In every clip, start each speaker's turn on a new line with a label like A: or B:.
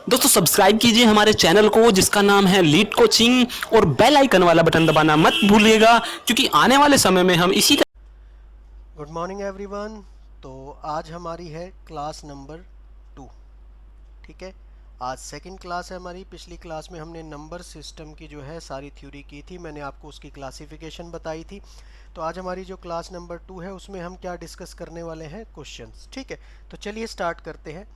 A: दोस्तों सब्सक्राइब कीजिए हमारे चैनल को जिसका नाम है लीड कोचिंग और बेल आइकन वाला बटन दबाना मत भूलिएगा क्योंकि आने वाले समय में हम इसी
B: गुड मॉर्निंग एवरीवन। तो आज हमारी है क्लास नंबर 2। ठीक है, आज सेकंड क्लास है हमारी। पिछली क्लास में हमने नंबर सिस्टम की जो है सारी थ्योरी की थी, मैंने आपको उसकी क्लासिफिकेशन बताई थी। तो आज हमारी जो क्लास नंबर 2 है उसमें हम क्या डिस्कस करने वाले हैं, क्वेश्चंस। ठीक है, तो चलिए स्टार्ट करते हैं।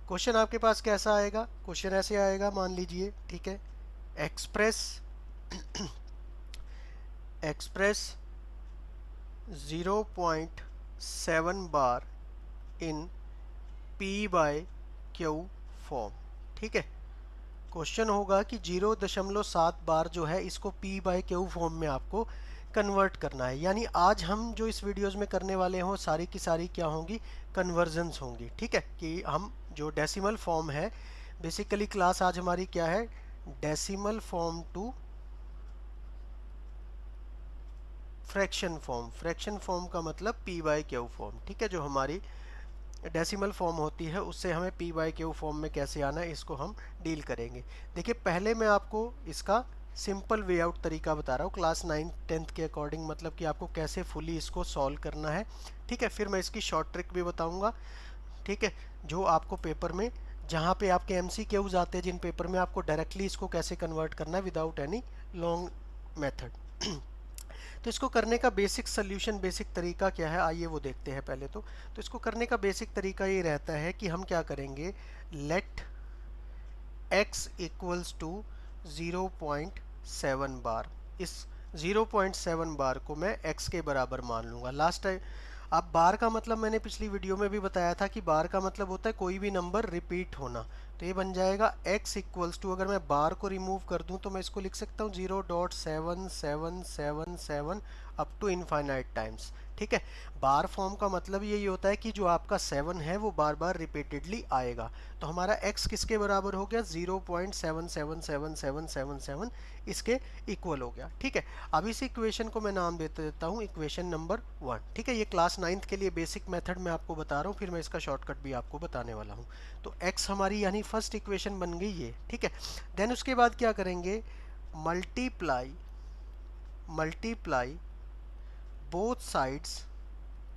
B: क्वेश्चन आपके पास कैसा आएगा? क्वेश्चन ऐसे आएगा, मान लीजिए, ठीक है, एक्सप्रेस एक्सप्रेस 0.7 बार इन P बाय Q फॉर्म। ठीक है, क्वेश्चन होगा कि 0.7 बार जो है इसको P बाय Q फॉर्म में आपको कन्वर्ट करना है। यानी आज हम जो इस वीडियोस में करने वाले हैं सारी की सारी क्या होंगी, कन्वर्जन्स होंगी। ठीक है, कि हम जो डेसिमल फॉर्म है, बेसिकली क्लास आज हमारी क्या है, decimal form to fraction form. Fraction form का मतलब P बाय Q फॉर्म। ठीक है, जो हमारी डेसिमल फॉर्म होती है उससे हमें P बाय Q फॉर्म में कैसे आना है इसको हम डील करेंगे। देखिए, पहले मैं आपको इसका सिंपल वे आउट तरीका बता रहा हूँ क्लास 9th-10th के अकॉर्डिंग, मतलब कि आपको कैसे फुली इसको सॉल्व करना है। ठीक है, फिर मैं इसकी शॉर्ट ट्रिक भी बताऊँगा। ठीक है, जो आपको पेपर में, जहाँ पे आपके MCQs आते हैं, जिन पेपर में आपको डायरेक्टली इसको कैसे कन्वर्ट करना है विदाउट एनी लॉन्ग मेथड। तो इसको करने का बेसिक सोल्यूशन, बेसिक तरीका क्या है, आइए वो देखते हैं पहले। तो इसको करने का बेसिक तरीका ये रहता है कि हम क्या करेंगे, लेट x इक्वल्स टू 0.7 बार। इस 0.7 बार को मैं x के बराबर मान लूँगा। लास्ट टाइम अब बार का मतलब मैंने पिछली वीडियो में भी बताया था कि बार का मतलब होता है कोई भी नंबर रिपीट होना। तो ये बन जाएगा x इक्वल्स टू, अगर मैं बार को रिमूव कर दूं तो मैं इसको लिख सकता हूँ 0.7777 अप टू इनफाइनाइट टाइम्स। ठीक है, बार फॉर्म का मतलब यही होता है कि जो आपका 7 है वो बार बार रिपीटेडली आएगा। तो हमारा x किसके बराबर हो गया, 0.777777 इसके इक्वल हो गया। ठीक है, अब इस इक्वेशन को मैं नाम देता हूँ इक्वेशन नंबर 1। ठीक है, ये क्लास 9th के लिए बेसिक मेथड मैं आपको बता रहा हूँ, फिर मैं इसका शॉर्टकट भी आपको बताने वाला हूँ। तो x हमारी यानी फर्स्ट इक्वेशन बन गई ये। ठीक है, देन उसके बाद क्या करेंगे, मल्टीप्लाई बोथ साइड्स।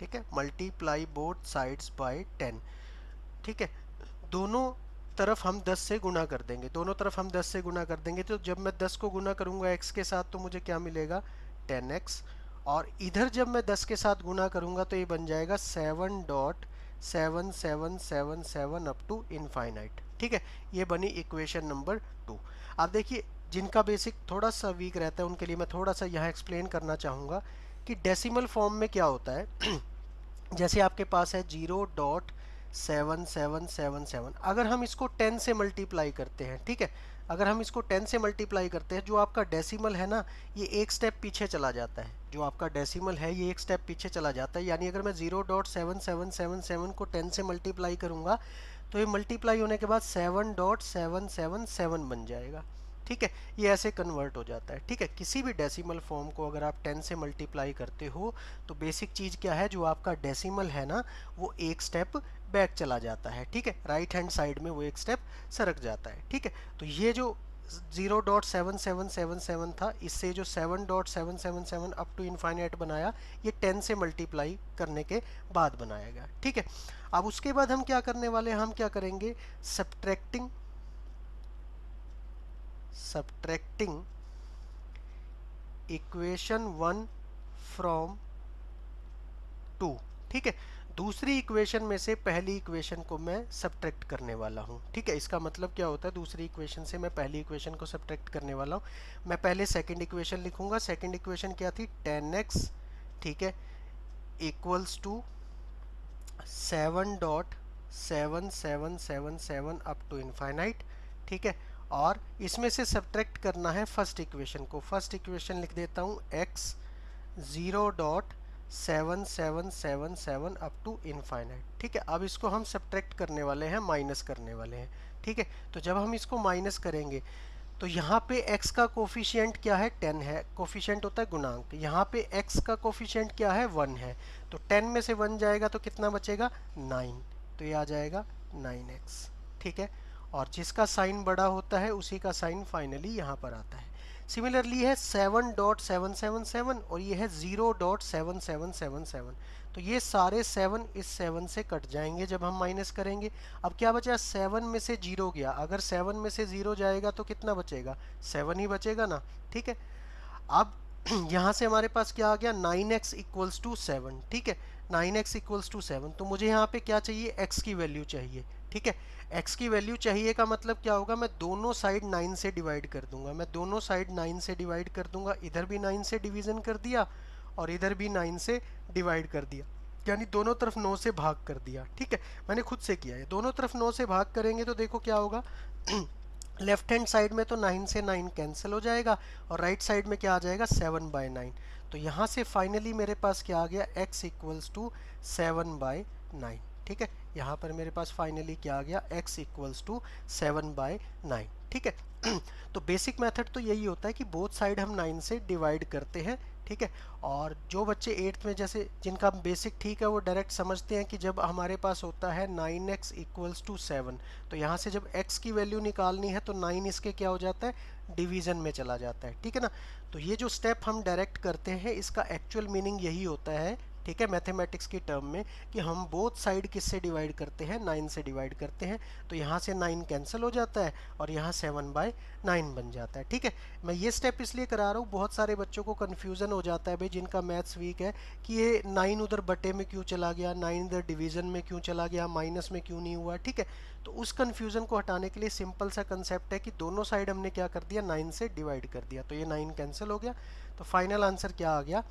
B: ठीक है, मल्टीप्लाई बोथ साइड्स बाय 10। ठीक है, दोनों तरफ हम 10 से गुना कर देंगे, दोनों तरफ हम 10 से गुना कर देंगे। तो जब मैं 10 को गुना करूंगा x के साथ तो मुझे क्या मिलेगा, 10x। और इधर जब मैं 10 के साथ गुना करूंगा तो ये बन जाएगा 7.7777 अप टू इनफाइनाइट। ठीक है, ये बनी इक्वेशन नंबर 2। अब देखिए, जिनका बेसिक थोड़ा सा वीक रहता है उनके लिए मैं थोड़ा सा यहाँ एक्सप्लेन करना चाहूँगा कि डेसिमल फॉर्म में क्या होता है। जैसे आपके पास है 0.7777, अगर हम इसको 10 से मल्टीप्लाई करते हैं, ठीक है, अगर हम इसको 10 से मल्टीप्लाई करते हैं, जो आपका डेसिमल है ना, ये एक स्टेप पीछे चला जाता है। जो आपका डेसिमल है ये एक स्टेप पीछे चला जाता है। यानी अगर मैं 0.7777 को 10 से मल्टीप्लाई करूँगा तो ये मल्टीप्लाई होने के बाद 7.777 बन जाएगा। ठीक है, ये ऐसे कन्वर्ट हो जाता है। ठीक है, किसी भी डेसिमल फॉर्म को अगर आप 10 से मल्टीप्लाई करते हो तो बेसिक चीज़ क्या है, जो आपका डेसिमल है ना वो एक स्टेप बैक चला जाता है। ठीक है, राइट हैंड साइड में वो एक स्टेप सरक जाता है। ठीक है, तो ये जो 0.7777 था, इससे जो 7.777 अप टू इनफाइनाइट बनाया, ये 10 से मल्टीप्लाई करने के बाद बनाया गया। ठीक है, अब उसके बाद हम क्या करने वाले हैं, हम क्या करेंगे, सब्ट्रैक्टिंग इक्वेशन 1 फ्रॉम 2। ठीक है, दूसरी इक्वेशन में से पहली इक्वेशन को मैं सब्ट्रैक्ट करने वाला हूँ। ठीक है, इसका मतलब क्या होता है, दूसरी इक्वेशन से मैं पहली इक्वेशन को सब्ट्रैक्ट करने वाला हूँ। मैं पहले सेकंड इक्वेशन लिखूंगा। सेकंड इक्वेशन क्या थी, 10x, ठीक है, equals to 7.7777 up to infinite. ठीक है, और इसमें से सब्ट्रैक्ट करना है फर्स्ट इक्वेशन को। फर्स्ट इक्वेशन लिख देता हूँ x 0.7777 अप टू इनफाइनाइट। ठीक है, अब इसको हम सब्ट्रैक्ट करने वाले हैं, माइनस करने वाले हैं। ठीक है, तो जब हम इसको माइनस करेंगे तो यहाँ पे x का कोफिशिएंट क्या है, 10 है। कोफिशिएंट होता है गुणांक, यहाँ पे x का कोफिशिएंट क्या है, 1 है। तो 10 में से 1 जाएगा तो कितना बचेगा, 9। तो ये आ जाएगा 9x। ठीक है, और जिसका साइन बड़ा होता है उसी का साइन फाइनली यहाँ पर आता है। सिमिलरली है 7.777 और ये है 0.7777। तो ये सारे 7 इस 7 से कट जाएंगे जब हम माइनस करेंगे। अब क्या बचा, 7 में से 0 गया, अगर 7 में से 0 जाएगा तो कितना बचेगा, 7 ही बचेगा ना। ठीक है, अब यहाँ से हमारे पास क्या आ गया, 9x इक्वल्स टू 7। ठीक है, 9x इक्वल्स टू 7, तो मुझे यहाँ पे क्या चाहिए, x की वैल्यू चाहिए। ठीक है, x की वैल्यू चाहिए का मतलब क्या होगा, मैं दोनों साइड 9 से डिवाइड कर दूंगा, मैं दोनों साइड 9 से डिवाइड कर दूंगा, इधर भी 9 से डिवीज़न कर दिया और इधर भी 9 से डिवाइड कर दिया, यानी दोनों तरफ 9 से भाग कर दिया। ठीक है, मैंने खुद से किया है, दोनों तरफ 9 से भाग करेंगे तो देखो क्या होगा लेफ्ट हैंड साइड में तो 9 से 9 कैंसिल हो जाएगा और राइट साइड में क्या आ जाएगा, 7/9। तो यहाँ से फाइनली मेरे पास क्या आ गया, x इक्वल्स टू 7/9। ठीक है, यहाँ पर मेरे पास फाइनली क्या आ गया, x इक्वल्स टू 7/9। ठीक है, तो बेसिक मेथड तो यही होता है कि बोथ साइड हम 9 से डिवाइड करते हैं। ठीक है, और जो बच्चे 8th में जैसे जिनका बेसिक ठीक है वो डायरेक्ट समझते हैं कि जब हमारे पास होता है 9x इक्वल्स टू 7, तो यहाँ से जब x की वैल्यू निकालनी है तो 9 इसके क्या हो जाता है, डिवीज़न में चला जाता है। ठीक है ना, तो ये जो स्टेप हम डायरेक्ट करते हैं इसका एक्चुअल मीनिंग यही होता है, ठीक है, मैथमेटिक्स की टर्म में, कि हम बोथ साइड किससे डिवाइड करते हैं, 9 से डिवाइड करते हैं। तो यहाँ से 9 कैंसिल हो जाता है और यहाँ 7/9 बन जाता है। ठीक है, मैं ये स्टेप इसलिए करा रहा हूँ, बहुत सारे बच्चों को कन्फ्यूज़न हो जाता है भाई जिनका मैथ्स वीक है कि ये 9 उधर बटे में क्यों चला गया, 9 इधर डिवीज़न में क्यों चला गया, माइनस में क्यों नहीं हुआ। ठीक है, तो उस कन्फ्यूज़न को हटाने के लिए सिंपल सा कंसेप्ट है कि दोनों साइड हमने क्या कर दिया, 9 से डिवाइड कर दिया, तो ये 9 कैंसिल हो गया, तो फाइनल आंसर क्या आ गया,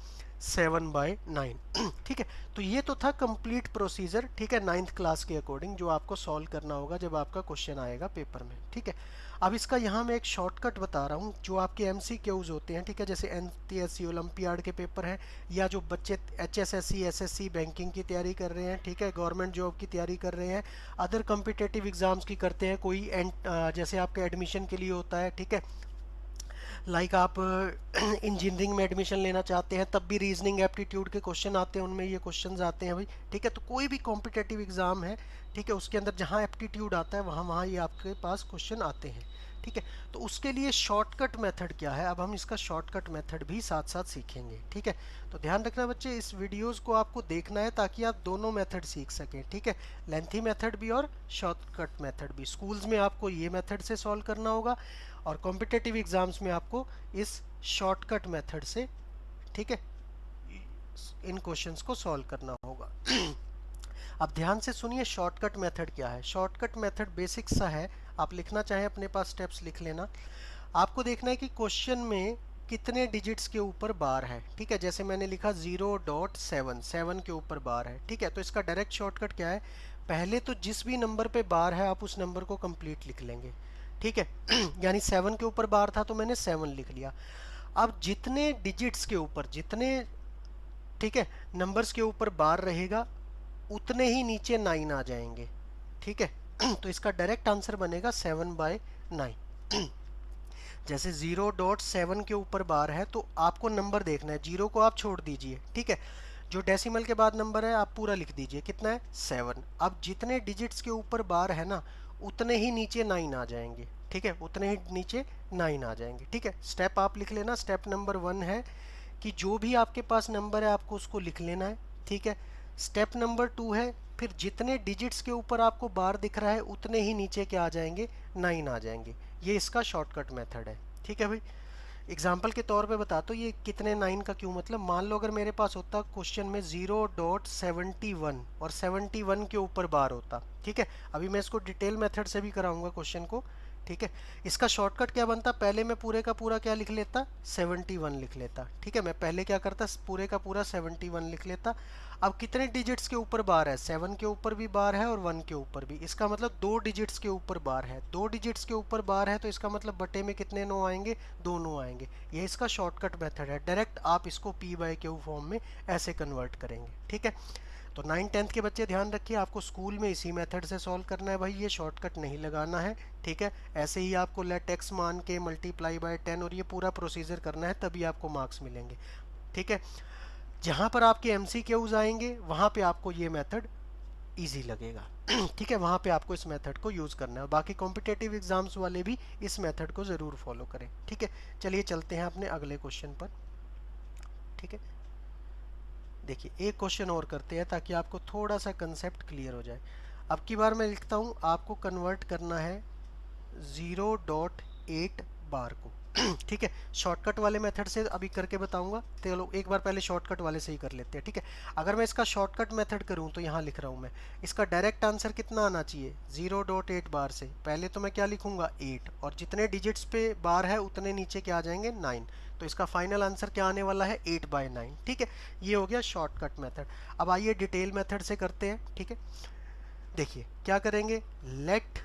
B: 7/9। ठीक है, तो ये तो था कंप्लीट प्रोसीजर। ठीक है, 9th क्लास के अकॉर्डिंग जो आपको सॉल्व करना होगा जब आपका क्वेश्चन आएगा पेपर में। ठीक है, अब इसका यहाँ मैं एक शॉर्टकट बता रहा हूँ जो आपके MCQs होते हैं। ठीक है, जैसे NTSC ओलंपियाड के पेपर हैं, या जो बच्चे HSSC SSC बैंकिंग की तैयारी कर रहे हैं, ठीक है, गवर्नमेंट जॉब की तैयारी कर रहे हैं, अदर कम्पिटेटिव एग्ज़ाम्स की करते हैं, कोई जैसे आपके एडमिशन के लिए होता है। ठीक है, लाइक आप इंजीनियरिंग में एडमिशन लेना चाहते हैं तब भी रीजनिंग एप्टीट्यूड के क्वेश्चन आते हैं, उनमें ये क्वेश्चंस आते हैं भाई। ठीक है, तो कोई भी कॉम्पिटेटिव एग्ज़ाम है, ठीक है, उसके अंदर जहाँ एप्टीट्यूड आता है वहाँ वहाँ ये आपके पास क्वेश्चन आते हैं। ठीक है, तो उसके लिए शॉर्टकट मेथड क्या है, अब हम इसका शॉर्टकट मेथड भी साथ साथ सीखेंगे। ठीक है, तो ध्यान रखना बच्चे, इस वीडियोस को आपको देखना है ताकि आप दोनों मेथड सीख सकें। ठीक है, लेंथी मेथड भी और शॉर्टकट मेथड भी। स्कूल्स में आपको ये मेथड से सॉल्व करना होगा और कॉम्पिटेटिव एग्जाम्स में आपको इस शॉर्टकट मेथड से, ठीक है, इन क्वेश्चंस को सॉल्व करना होगा। अब ध्यान से सुनिए शॉर्टकट मेथड क्या है। शॉर्टकट मेथड बेसिक सा है, आप लिखना चाहें अपने पास स्टेप्स लिख लेना। आपको देखना है कि क्वेश्चन में कितने डिजिट्स के ऊपर बार है। ठीक है, जैसे मैंने लिखा 0.7, 7 के ऊपर बार है। ठीक है, तो इसका डायरेक्ट शॉर्टकट क्या है, पहले तो जिस भी नंबर पे बार है आप उस नंबर को कंप्लीट लिख लेंगे। ठीक है, यानी 7 के ऊपर बार था तो मैंने 7 लिख लिया। अब जितने डिजिट्स के ऊपर, जितने, ठीक है, नंबर्स के ऊपर बार रहेगा उतने ही नीचे 9 आ जाएंगे। ठीक है, तो इसका डायरेक्ट आंसर बनेगा 7/9। जैसे 0.7 के ऊपर बार है तो आपको नंबर देखना है, 0 को आप छोड़ दीजिए। ठीक है, जो डेसिमल के बाद नंबर है आप पूरा लिख दीजिए, कितना है, 7। अब जितने डिजिट्स के ऊपर बार है ना उतने ही नीचे 9 आ जाएंगे। ठीक है, उतने ही नीचे 9 आ जाएंगे। ठीक है, स्टेप आप लिख लेना। स्टेप नंबर 1 है कि जो भी आपके पास नंबर है आपको उसको लिख लेना है। ठीक है, स्टेप नंबर 2 है फिर जितने डिजिट्स के ऊपर आपको बार दिख रहा है उतने ही नीचे क्या आ जाएंगे, 9 आ जाएंगे। ये इसका शॉर्टकट मेथड है। ठीक है भाई, एग्जाम्पल के तौर पे बता, तो ये कितने 9 का क्यों, मतलब मान लो अगर मेरे पास होता क्वेश्चन में 0.71 और 71 के ऊपर बार होता। ठीक है, अभी मैं इसको डिटेल मेथड से भी कराऊंगा क्वेश्चन को। ठीक है, इसका शॉर्टकट क्या बनता, पहले मैं पूरे का पूरा क्या लिख लेता, 71 लिख लेता। ठीक है, मैं पहले क्या करता, पूरे का पूरा 71 लिख लेता। अब कितने डिजिट्स के ऊपर बार है, 7 के ऊपर भी बार है और 1 के ऊपर भी, इसका मतलब 2 डिजिट्स के ऊपर बार है। 2 डिजिट्स के ऊपर बार है तो इसका मतलब बटे में कितने 9 आएंगे, 2 9 आएंगे। ये इसका शॉर्टकट मेथड है। डायरेक्ट आप इसको P/Q फॉर्म में ऐसे कन्वर्ट करेंगे। ठीक है, तो 9th 10th के बच्चे ध्यान रखिए, आपको स्कूल में इसी मेथड से सॉल्व करना है भाई, ये शॉर्टकट नहीं लगाना है। ठीक है, ऐसे ही आपको लेट x मान के मल्टीप्लाई बाय 10 और ये पूरा प्रोसीजर करना है, तभी आपको मार्क्स मिलेंगे। ठीक है, जहाँ पर आपके MCQs आएंगे वहाँ पे आपको ये मेथड इजी लगेगा। ठीक है, वहाँ पे आपको इस मेथड को यूज़ करना है। बाकी कॉम्पिटेटिव एग्जाम्स वाले भी इस मेथड को ज़रूर फॉलो करें। ठीक है, चलिए चलते हैं अपने अगले क्वेश्चन पर। ठीक है, देखिए एक क्वेश्चन और करते हैं ताकि आपको थोड़ा सा कंसेप्ट क्लियर हो जाए। अब की बार मैं लिखता हूँ, आपको कन्वर्ट करना है 0.8 बार को। ठीक है, शॉर्टकट वाले मेथड से अभी करके बताऊंगा, तो चलो एक बार पहले शॉर्टकट वाले से ही कर लेते हैं। ठीक है, अगर मैं इसका शॉर्टकट मेथड करूं तो यहाँ लिख रहा हूँ मैं, इसका डायरेक्ट आंसर कितना आना चाहिए 0.8 बार से। पहले तो मैं क्या लिखूंगा 8, और जितने डिजिट्स पे बार है उतने नीचे क्या आ जाएंगे 9, तो इसका फाइनल आंसर क्या आने वाला है 8/9। ठीक है, ये हो गया शॉर्टकट मेथड। अब आइए डिटेल मेथड से करते हैं। ठीक है, देखिए क्या करेंगे, लेट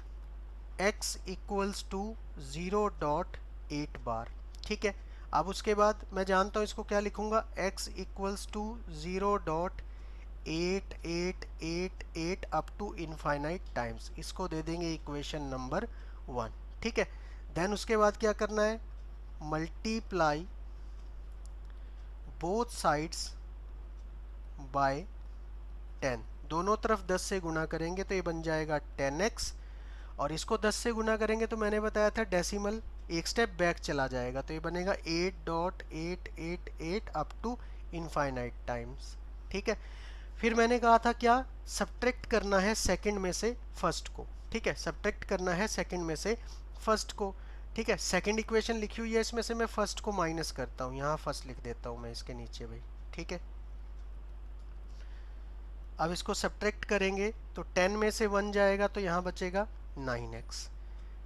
B: x इक्वल्स टू 0.8 बार। ठीक है, अब उसके बाद मैं जानता हूँ इसको क्या लिखूंगा, x equals to 0.8888 up to infinite times, इसको दे देंगे इक्वेशन नंबर 1। ठीक है, देन उसके बाद क्या करना है, मल्टीप्लाई बोथ साइड्स बाय 10, दोनों तरफ 10 से गुना करेंगे तो ये बन जाएगा 10x, और इसको 10 से गुना करेंगे तो मैंने बताया था डेसिमल एक स्टेप बैक चला जाएगा, तो ये बनेगा 8.888 अप टू इनफाइनाइट टाइम्स। ठीक है, फिर मैंने कहा था क्या, सब्ट्रैक्ट करना है सेकंड में से फर्स्ट को। ठीक है, सब्ट्रैक्ट करना है सेकंड में से फर्स्ट को। ठीक है, सेकंड इक्वेशन लिखी हुई है, इसमें से मैं फर्स्ट को माइनस करता हूँ, यहाँ फर्स्ट लिख देता हूँ मैं इसके नीचे भाई। ठीक है, अब इसको सब्ट्रैक्ट करेंगे तो 10 में से 1 जाएगा तो यहाँ बचेगा 9x।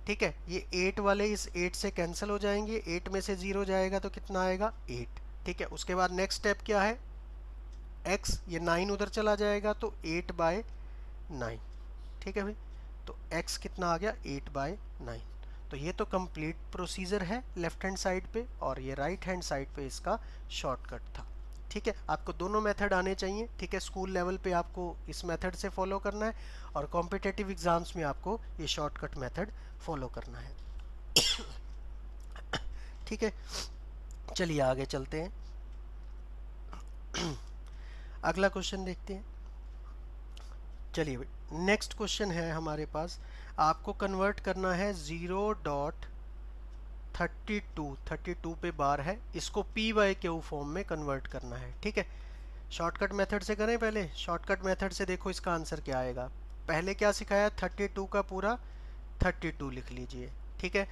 B: ठीक है, ये 8 वाले इस 8 से कैंसिल हो जाएंगे, 8 में से 0 जाएगा तो कितना आएगा 8। ठीक है, उसके बाद नेक्स्ट स्टेप क्या है, x, ये 9 उधर चला जाएगा तो 8/9। ठीक है भाई, तो x कितना आ गया 8/9। तो ये तो कंप्लीट प्रोसीजर है लेफ्ट हैंड साइड पे, और ये राइट हैंड साइड पे इसका शॉर्टकट था। ठीक है, आपको दोनों मेथड आने चाहिए। ठीक है, स्कूल लेवल पे आपको इस मेथड से फॉलो करना है, और कॉम्पिटेटिव एग्जाम्स में आपको ये शॉर्टकट मेथड फॉलो करना है। ठीक है, चलिए आगे चलते हैं। अगला क्वेश्चन देखते हैं। चलिए नेक्स्ट क्वेश्चन है हमारे पास, आपको कन्वर्ट करना है 0.32 पे बार है, इसको p/q फॉर्म में कन्वर्ट करना है। ठीक है, शॉर्टकट मेथड से करें पहले, शॉर्टकट मेथड से देखो इसका आंसर क्या आएगा। पहले क्या सिखाया, 32 का पूरा 32 लिख लीजिए। ठीक है,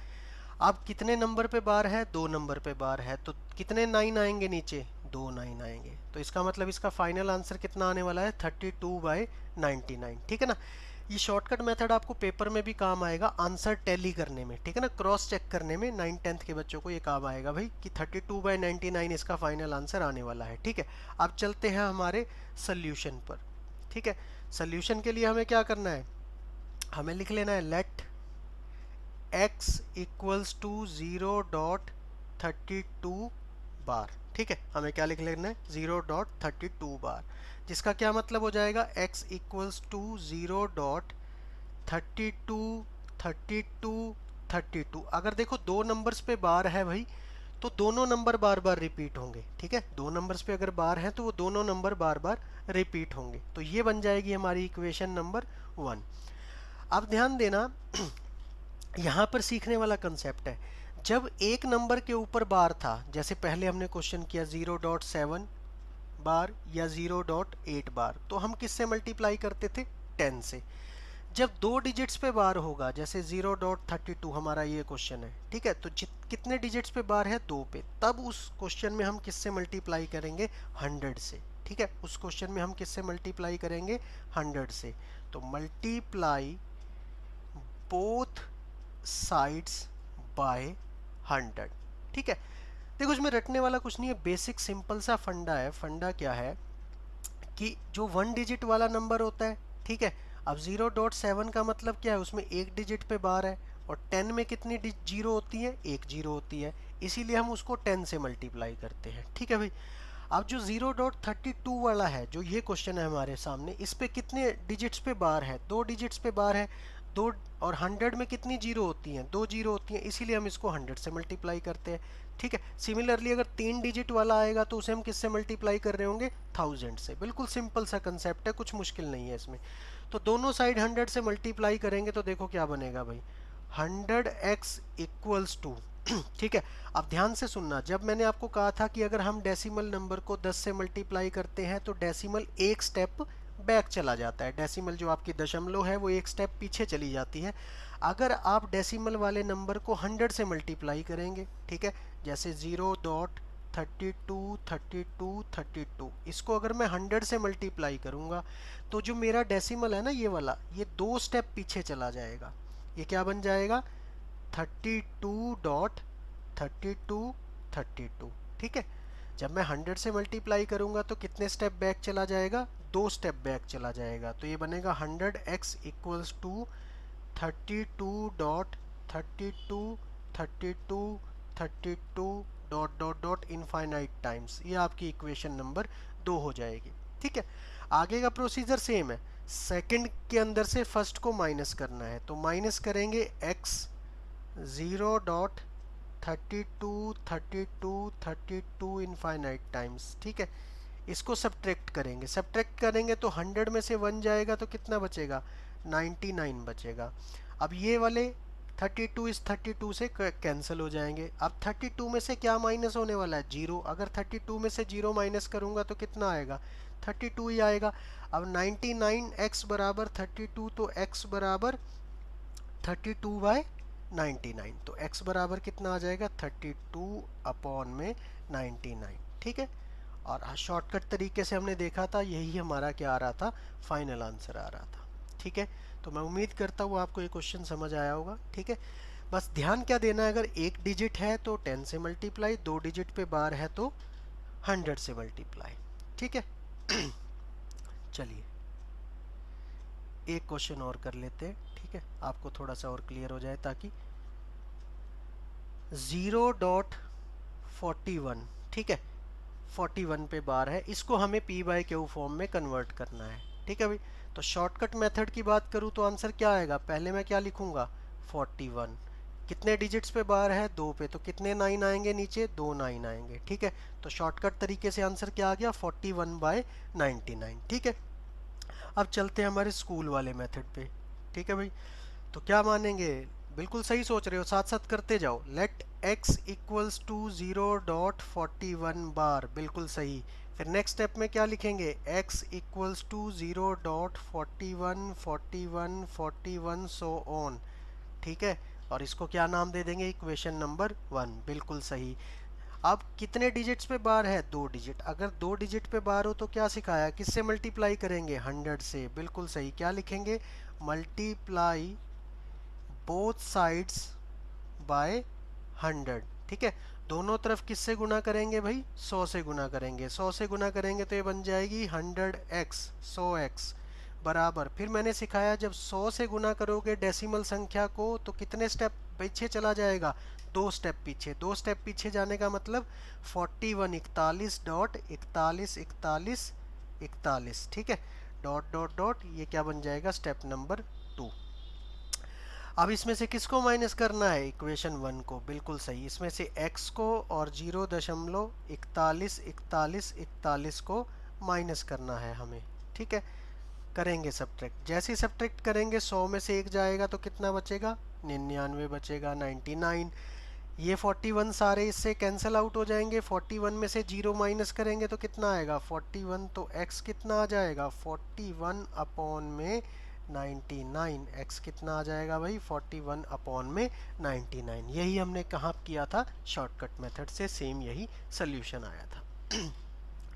B: अब कितने नंबर पे बार है, 2 नंबर पे बार है, तो कितने 9 आएंगे नीचे, 2 9 आएंगे, तो इसका मतलब इसका फाइनल आंसर कितना आने वाला है 32/99। ठीक है ना, ये शॉर्टकट मेथड आपको पेपर में भी काम आएगा आंसर टैली करने में। ठीक है ना, क्रॉस चेक करने में 9th 10th के बच्चों को ये काम आएगा भाई कि 32/99 इसका फाइनल आंसर आने वाला है। ठीक है, अब चलते हैं हमारे सोल्यूशन पर। ठीक है, सोल्यूशन के लिए हमें क्या करना है, हमें लिख लेना है लेट x इक्वल्स टू 0.32 बार। ठीक है, हमें क्या लिख लेना है 0.32 बार, जिसका क्या मतलब हो जाएगा, x इक्वल्स टू 0.32 अगर देखो 2 नंबर्स पे बार है भाई, तो दोनों नंबर बार बार रिपीट होंगे। ठीक है, 2 नंबर्स पे अगर बार है तो वो दोनों नंबर बार बार रिपीट होंगे, तो ये बन जाएगी हमारी इक्वेशन नंबर 1। अब ध्यान देना, यहाँ पर सीखने वाला कंसेप्ट है, जब एक नंबर के ऊपर बार था, जैसे पहले हमने क्वेश्चन किया 0.7 बार या 0.8 बार, तो हम किससे मल्टीप्लाई करते थे 10 से। जब 2 डिजिट्स पे बार होगा, जैसे 0.32 हमारा ये क्वेश्चन है, ठीक है, तो कितने डिजिट्स पे बार है 2 पे, तब उस क्वेश्चन में हम किससे मल्टीप्लाई करेंगे 100 से। ठीक है, उस क्वेश्चन में हम किससे मल्टीप्लाई करेंगे 100 से, तो मल्टीप्लाई बोथ साइड्स बाय 100। ठीक है, देखो इसमें रटने वाला कुछ नहीं है, बेसिक सिंपल सा फंडा है। फंडा क्या है कि जो 1 डिजिट वाला नंबर होता है, ठीक है, अब 0.7 का मतलब क्या है, उसमें 1 डिजिट पे बार है, और 10 में कितनी जीरो होती है, 1 जीरो होती है, इसीलिए हम उसको 10 से मल्टीप्लाई करते हैं। ठीक है भाई, अब जो 0.32 वाला है, जो ये क्वेश्चन है हमारे सामने, इस पे कितने डिजिट्स पे बार है, 2 डिजिट्स पे बार है, 2, और 100 में कितनी जीरो होती हैं, 2 जीरो होती हैं, इसीलिए हम इसको 100 से मल्टीप्लाई करते हैं। ठीक है, सिमिलरली अगर 3 डिजिट वाला आएगा तो उसे हम किससे मल्टीप्लाई कर रहे होंगे 1000 से। बिल्कुल सिंपल सा कंसेप्ट है, कुछ मुश्किल नहीं है इसमें। तो दोनों साइड 100 से मल्टीप्लाई करेंगे तो देखो क्या बनेगा भाई, 100x इक्वल्स टू ठीक है। अब ध्यान से सुनना, जब मैंने आपको कहा था कि अगर हम डेसिमल नंबर को 10 से मल्टीप्लाई करते हैं तो डेसिमल एक स्टेप बैक चला जाता है, डेसिमल जो आपकी दशमलव है वो एक स्टेप पीछे चली जाती है। अगर आप डेसिमल वाले नंबर को 100 से मल्टीप्लाई करेंगे, ठीक है, जैसे 0.32 32 32, इसको अगर मैं 100 से मल्टीप्लाई करूंगा तो जो मेरा डेसिमल है ना ये वाला, ये 2 स्टेप पीछे चला जाएगा। ये क्या बन जाएगा, 32.3232, ठीक है। जब मैं 100 से मल्टीप्लाई करूंगा तो कितने स्टेप बैक चला जाएगा, 2 स्टेप बैक चला जाएगा। तो ये बनेगा 100x equals to 32.323232 dot dot dot infinite times. ये आपकी इक्वेशन नंबर 2 हो जाएगी, ठीक है। आगे का प्रोसीजर सेम है, सेकंड के अंदर से फर्स्ट को माइनस करना है, तो माइनस करेंगे x 0.323232 इनफाइनाइट टाइम्स, ठीक है। इसको सब्ट्रैक्ट करेंगे तो 100 में से 1 जाएगा तो कितना बचेगा, 99 बचेगा। अब ये वाले 32 इस 32 से कैंसिल हो जाएंगे। अब 32 में से क्या माइनस होने वाला है, 0। अगर 32 में से 0 माइनस करूंगा तो कितना आएगा, 32 ही आएगा। अब 99x बराबर 32, तो x बराबर 32/99, तो x बराबर कितना आ जाएगा, 32 अपॉन में 99, ठीक है। और शॉर्टकट तरीके से हमने देखा था, यही हमारा क्या आ रहा था, फाइनल आंसर आ रहा था, ठीक है। तो मैं उम्मीद करता हूँ आपको ये क्वेश्चन समझ आया होगा, ठीक है। बस ध्यान क्या देना है, अगर एक डिजिट है तो 10 से मल्टीप्लाई, 2 डिजिट पे बार है तो 100 से मल्टीप्लाई, ठीक है। चलिए एक क्वेश्चन और कर लेते हैं, ठीक है, आपको थोड़ा सा और क्लियर हो जाए, ताकि 0.41, ठीक है, 41 पे बार है, इसको हमें p/q फॉर्म में कन्वर्ट करना है, ठीक है भाई। तो शॉर्टकट मेथड की बात करूँ तो आंसर क्या आएगा, पहले मैं क्या लिखूंगा, 41, कितने डिजिट्स पे बार है, 2 पे, तो कितने 9 आएंगे नीचे, 2 9 आएंगे, ठीक है। तो शॉर्टकट तरीके से आंसर क्या आ गया, 41/99, ठीक है। अब चलते हैं हमारे स्कूल वाले मेथड पे, ठीक है भाई। तो क्या मानेंगे, बिल्कुल सही सोच रहे हो, साथ साथ करते जाओ। Let x equals to 0.41 bar, बिल्कुल सही। फिर नेक्स्ट स्टेप में क्या लिखेंगे, x equals to 0.41 41 41 so on, ठीक है। और इसको क्या नाम दे देंगे, इक्वेशन नंबर 1, बिल्कुल सही। अब कितने डिजिट्स पे बार है, 2 डिजिट। अगर 2 डिजिट पे बार हो तो क्या सिखाया, किससे मल्टीप्लाई करेंगे, 100 से, बिल्कुल सही। क्या लिखेंगे, मल्टीप्लाई बोथ साइड्स बाय 100, ठीक है। दोनों तरफ किससे गुना करेंगे भाई, 100 से गुना करेंगे। 100 से गुना करेंगे तो ये बन जाएगी 100x 100x बराबर। फिर मैंने सिखाया जब 100 से गुना करोगे डेसिमल संख्या को तो कितने स्टेप पीछे चला जाएगा, 2 स्टेप पीछे। 2 स्टेप पीछे जाने का मतलब 41 41.414141, ठीक है, डॉट डॉट डॉट, ये क्या बन जाएगा, स्टेप नंबर 2। अब इसमें से किसको माइनस करना है, इक्वेशन 1 को, बिल्कुल सही। इसमें से x को और 0.414141 को माइनस करना है हमें, ठीक है। करेंगे सब्ट्रैक्ट, जैसे ही सब्ट्रैक्ट करेंगे 100 में से 1 जाएगा तो कितना बचेगा, 99 बचेगा, 99। ये 41 सारे इससे कैंसिल आउट हो जाएंगे। 41 में से 0 माइनस करेंगे तो कितना आएगा, 41, तो x कितना आ जाएगा, 41 अपॉन में 99, x कितना आ जाएगा भाई, 41 अपॉन में 99। यही हमने कहाँ किया था, शॉर्टकट मेथड से, सेम यही सोल्यूशन आया था।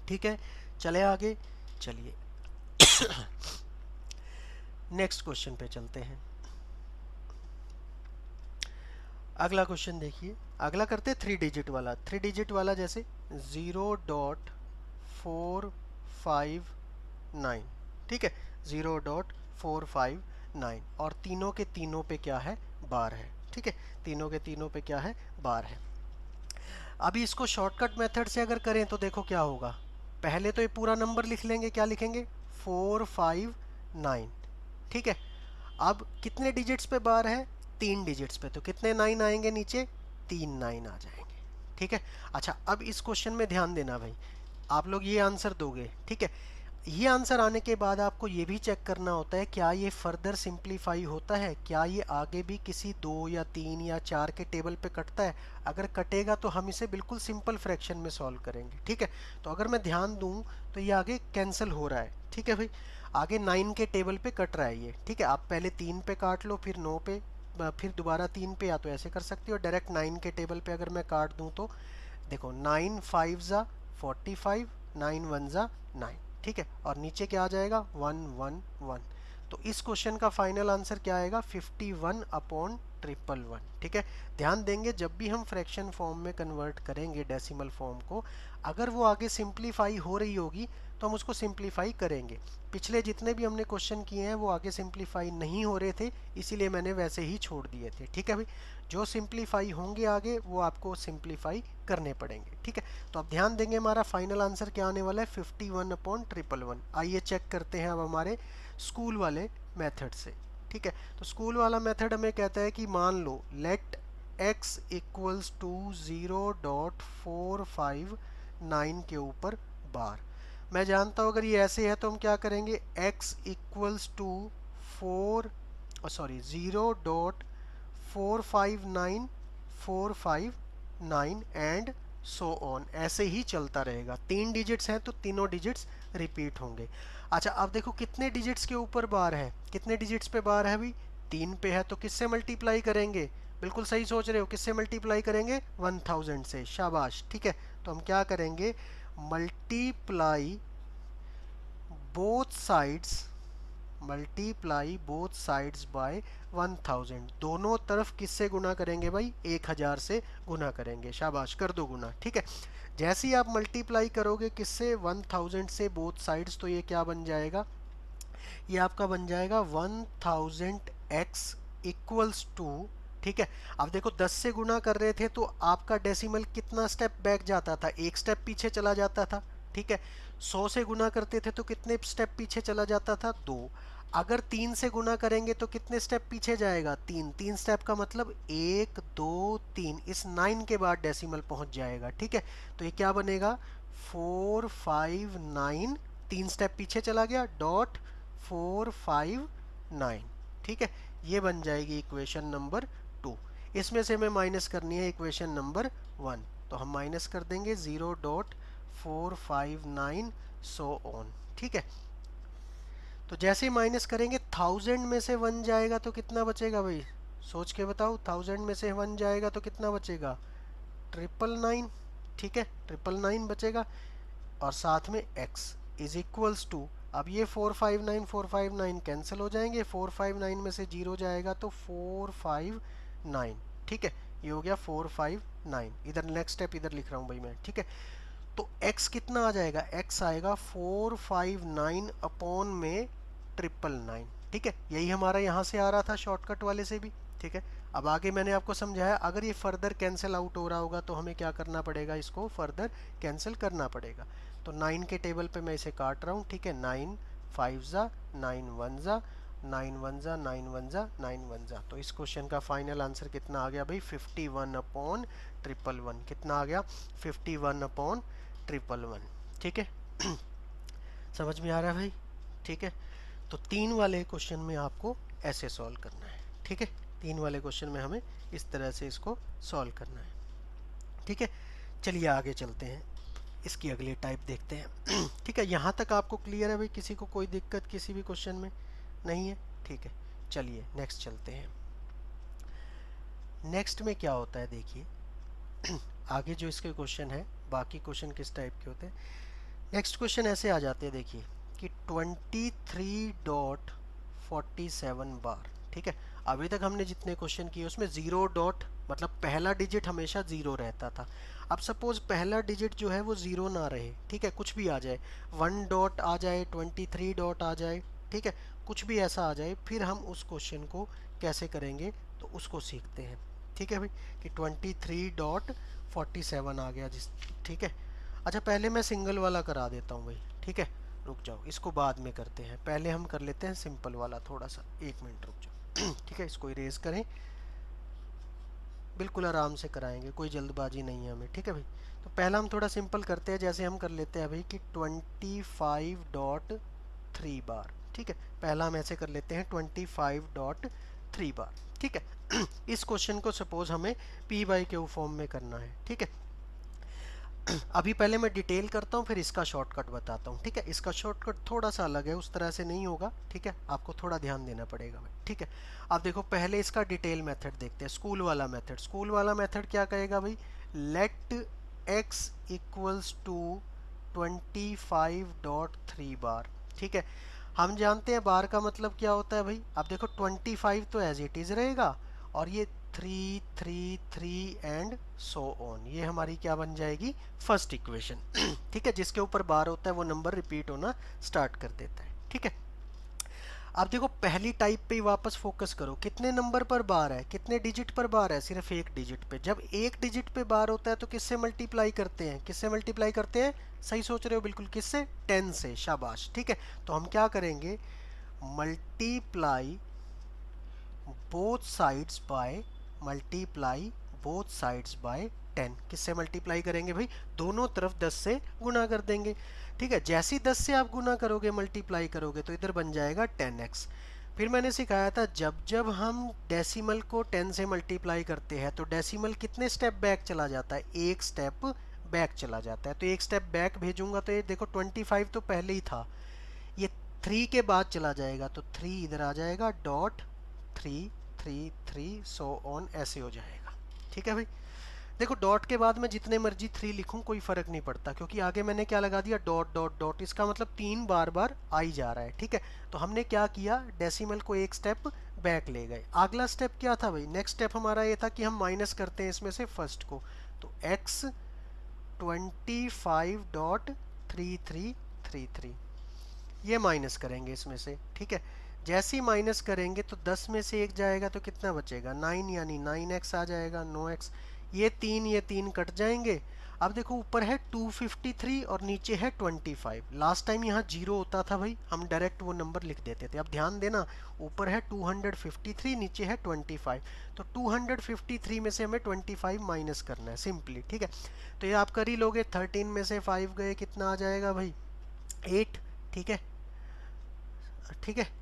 B: ठीक है, चले आगे, चलिए नेक्स्ट क्वेश्चन पे चलते हैं। अगला क्वेश्चन देखिए, अगला करते 3 डिजिट वाला। 3 डिजिट वाला जैसे 0.459, ठीक है, 0.459, और तीनों के तीनों पे क्या है, बार है, ठीक है, तीनों के तीनों पे क्या है, बार है। अभी इसको शॉर्टकट मेथड से अगर करें तो देखो क्या होगा, पहले तो ये पूरा नंबर लिख लेंगे, क्या लिखेंगे, 459, ठीक है। अब कितने डिजिट्स पे बार है, 3 डिजिट्स पे, तो कितने 9 आएंगे नीचे, 3 9 आ जाएंगे, ठीक है। अच्छा, अब इस क्वेश्चन में ध्यान देना भाई, आप लोग ये आंसर दोगे, ठीक है। ये आंसर आने के बाद आपको ये भी चेक करना होता है क्या ये फर्दर सिंप्लीफाई होता है, क्या ये आगे भी किसी 2 या 3 या 4 के टेबल पे कटता है। अगर कटेगा तो हम इसे बिल्कुल सिंपल फ्रैक्शन में सॉल्व करेंगे, ठीक है। तो अगर मैं ध्यान दूं तो ये आगे कैंसिल हो रहा है, ठीक है भाई। आगे 9 के टेबल पे कट रहा है ये, ठीक है। आप पहले 3 पे काट लो, फिर 9 पे, फिर दोबारा 3 पे, या तो ऐसे कर सकते हो। डायरेक्ट 9 के टेबल पे अगर मैं काट दूं तो देखो 9 5 ज़ा 45, 9 1 ज़ा 9, ठीक है। और नीचे क्या आ जाएगा 1 1 1। तो इस क्वेश्चन का फाइनल आंसर क्या आएगा 51 अपॉन 111, ठीक है। ध्यान देंगे जब भी हम फ्रैक्शन फॉर्म में कन्वर्ट करेंगे डेसिमल फॉर्म को, अगर वो आगे सिंप्लीफाई हो रही होगी तो हम उसको सिंप्लीफाई करेंगे। पिछले जितने भी हमने क्वेश्चन किए हैं वो आगे सिंप्लीफाई नहीं हो रहे थे, इसीलिए मैंने वैसे ही छोड़ दिए थे, ठीक है भाई। जो सिंप्लीफाई होंगे आगे वो आपको सिंप्लीफाई करने पड़ेंगे, ठीक है। तो अब ध्यान देंगे हमारा फाइनल आंसर क्या आने वाला है 51 अपॉन 111। आइए चेक करते हैं अब हमारे स्कूल वाले मेथड से, ठीक है। तो स्कूल वाला मेथड हमें कहता है कि मान लो लेट x इक्वल्स टू 0.459 के ऊपर बार। मैं जानता हूँ अगर ये ऐसे है तो हम क्या करेंगे x equals to 0.459 and so on, ऐसे ही चलता रहेगा। 3 डिजिट्स हैं तो तीनों डिजिट्स रिपीट होंगे। अच्छा अब देखो कितने डिजिट्स के ऊपर बार है, कितने डिजिट्स पे बार है भाई 3 पे है, तो किससे मल्टीप्लाई करेंगे। बिल्कुल सही सोच रहे हो, किससे मल्टीप्लाई करेंगे 1000 से, शाबाश, ठीक है। तो हम क्या करेंगे multiply both sides, multiply both sides by 1000। दोनों तरफ किससे गुना करेंगे भाई 1000 से गुना करेंगे, शाबाश, कर दो गुना, ठीक है। जैसे ही आप मल्टीप्लाई करोगे किससे 1000 से बोथ साइड्स, तो ये क्या बन जाएगा, ये आपका बन जाएगा 1000x इक्वल्स टू, ठीक है। अब देखो 10 से गुना कर रहे थे तो आपका डेसिमल कितना स्टेप बैक जाता था, एक स्टेप पीछे चला जाता था, ठीक है। 100 से गुना करते थे तो कितने स्टेप पीछे चला जाता था 2। अगर 3 से गुना करेंगे तो कितने स्टेप पीछे जाएगा 3, 3 स्टेप का मतलब 1 2 3, इस 9 के बाद डेसिमल पहुंच जाएगा, ठीक है। तो ये क्या बनेगा 459, 3 स्टेप पीछे चला गया डॉट 459, ठीक है। ये बन जाएगी इक्वेशन नंबर 2। इसमें से हमें माइनस करनी है इक्वेशन नंबर 1, तो हम माइनस कर देंगे 0.459 सो ऑन, ठीक है। तो जैसे ही माइनस करेंगे 1000 में से 1 जाएगा तो कितना बचेगा भाई, सोच के बताओ। 1000 में से 1 जाएगा तो कितना बचेगा 999, ठीक है, 999 बचेगा। और साथ में x इज इक्वल्स टू, अब ये 459 कैंसिल हो जाएंगे, 459 में से 0 जाएगा तो 459, ठीक है। ये हो गया 459, इधर नेक्स्ट स्टेप इधर लिख रहा हूँ भाई मैं, ठीक है। तो x कितना आ जाएगा, x आएगा 459 अपॉन में 999, ठीक है। यही हमारा यहाँ से आ रहा था शॉर्टकट वाले से भी, ठीक है। अब आगे मैंने आपको समझाया अगर ये फर्दर कैंसिल आउट हो रहा होगा तो हमें क्या करना पड़ेगा, इसको फर्दर कैंसिल करना पड़ेगा। तो 9 के टेबल पे मैं इसे काट रहा हूँ, ठीक है। 9 5 ज़ा 9 1 ज़ा 9 1 ज़ा 9 1 ज़ा 9 1 ज़ा। तो इस क्वेश्चन का फाइनल आंसर कितना आ गया भाई 51 अपॉन 111, कितना आ गया 51 अपॉन 111, ठीक है। समझ में आ रहा है भाई, ठीक है। तो 3 वाले क्वेश्चन में आपको ऐसे सॉल्व करना है, ठीक है। 3 वाले क्वेश्चन में हमें इस तरह से इसको सॉल्व करना है, ठीक है। चलिए आगे चलते हैं, इसकी अगली टाइप देखते हैं। ठीक है, यहाँ तक आपको क्लियर है भाई, किसी को कोई दिक्कत किसी भी क्वेश्चन में नहीं है, ठीक है। चलिए नेक्स्ट चलते हैं। नेक्स्ट में क्या होता है देखिए, आगे जो इसके क्वेश्चन है, बाकी क्वेश्चन किस टाइप के होते हैं। नेक्स्ट क्वेश्चन ऐसे आ जाते हैं देखिए कि 23.47 बार, ठीक है। अभी तक हमने जितने क्वेश्चन किए उसमें 0 डॉट मतलब पहला डिजिट हमेशा 0 रहता था। अब सपोज पहला डिजिट जो है वो 0 ना रहे, ठीक है, कुछ भी आ जाए, 1 डॉट आ जाए, 23 डॉट आ जाए, ठीक है, कुछ भी ऐसा आ जाए, फिर हम उस क्वेश्चन को कैसे करेंगे तो उसको सीखते हैं, ठीक है भाई। कि 23.47 आ गया जिस, ठीक है। अच्छा पहले मैं सिंगल वाला करा देता हूँ भाई, ठीक है, रुक जाओ, इसको बाद में करते हैं, पहले हम कर लेते हैं सिंपल वाला थोड़ा सा, 1 मिनट रुक जाओ। ठीक है, इसको इरेज करें, बिल्कुल आराम से कराएंगे, कोई जल्दबाजी नहीं है हमें, ठीक है भाई। तो पहला हम थोड़ा सिंपल करते हैं, जैसे हम कर लेते हैं भाई कि 25.3 बार, ठीक है। पहला हम ऐसे कर लेते हैं 25.3 बार, ठीक है। इस क्वेश्चन को सपोज हमें पी बाई क्यू फॉर्म में करना है, ठीक है। अभी पहले मैं डिटेल करता हूँ, फिर इसका शॉर्टकट बताता हूँ, ठीक है। इसका शॉर्टकट थोड़ा सा अलग है, उस तरह से नहीं होगा, ठीक है। आपको थोड़ा ध्यान देना पड़ेगा भाई, ठीक है। अब देखो पहले इसका डिटेल मेथड देखते हैं, स्कूल वाला मेथड। स्कूल वाला मेथड क्या कहेगा भाई, लेट x इक्वल्स टू 25.3 बार, ठीक है। हम जानते हैं बार का मतलब क्या होता है भाई। अब देखो 25 तो एज इट इज़ रहेगा, और ये 3 3 3 एंड सो ऑन, ये हमारी क्या बन जाएगी, फर्स्ट इक्वेशन। ठीक है, जिसके ऊपर बार होता है वो नंबर रिपीट होना स्टार्ट कर देता है, ठीक है। अब देखो पहली टाइप पे ही वापस फोकस करो, कितने नंबर पर बार है, कितने डिजिट पर बार है, सिर्फ एक डिजिट पे। जब एक डिजिट पे बार होता है तो किससे मल्टीप्लाई करते हैं, किससे मल्टीप्लाई करते हैं, सही सोच रहे हो बिल्कुल, किससे, 10 से, शाबाश, ठीक है। तो हम क्या करेंगे, multiply both sides by, multiply both sides by 10। किससे मल्टीप्लाई करेंगे भाई, दोनों तरफ 10 से गुना कर देंगे, ठीक है। जैसे ही 10 से आप गुना करोगे, मल्टीप्लाई करोगे, तो इधर बन जाएगा 10x। फिर मैंने सिखाया था जब जब हम डेसिमल को 10 से मल्टीप्लाई करते हैं तो डेसिमल कितने स्टेप बैक चला जाता है, एक स्टेप बैक चला जाता है। तो एक स्टेप बैक भेजूंगा तो ये देखो 25 तो पहले ही था, ये 3 के बाद चला जाएगा, तो 3 इधर आ जाएगा, डॉट 3 3 3 सो ऑन, ऐसे हो जाएगा, ठीक है भाई। देखो डॉट के बाद मैं जितने मर्जी 3 लिखूं कोई फ़र्क नहीं पड़ता, क्योंकि आगे मैंने क्या लगा दिया, डॉट डॉट डॉट, इसका मतलब 3 बार बार आई जा रहा है, ठीक है। तो हमने क्या किया, डेसिमल को एक स्टेप बैक ले गए। अगला स्टेप क्या था भाई, नेक्स्ट स्टेप हमारा ये था कि हम माइनस करते हैं इसमें से फर्स्ट को, तो x 25.3333 ये माइनस करेंगे इसमें से, ठीक है। जैसे ही माइनस करेंगे तो 10 में से एक जाएगा तो कितना बचेगा, 9, यानी 9x आ जाएगा, 9x। ये 3 कट जाएंगे। अब देखो ऊपर है 253 और नीचे है 25। लास्ट टाइम यहाँ 0 होता था भाई, हम डायरेक्ट वो नंबर लिख देते थे। अब ध्यान देना, ऊपर है 253, नीचे है 25, तो 253 में से हमें 25 माइनस करना है सिंपली, ठीक है। तो ये आप कर ही लोगे, 13 में से 5 गए, कितना आ जाएगा भाई, 8, ठीक है, ठीक है।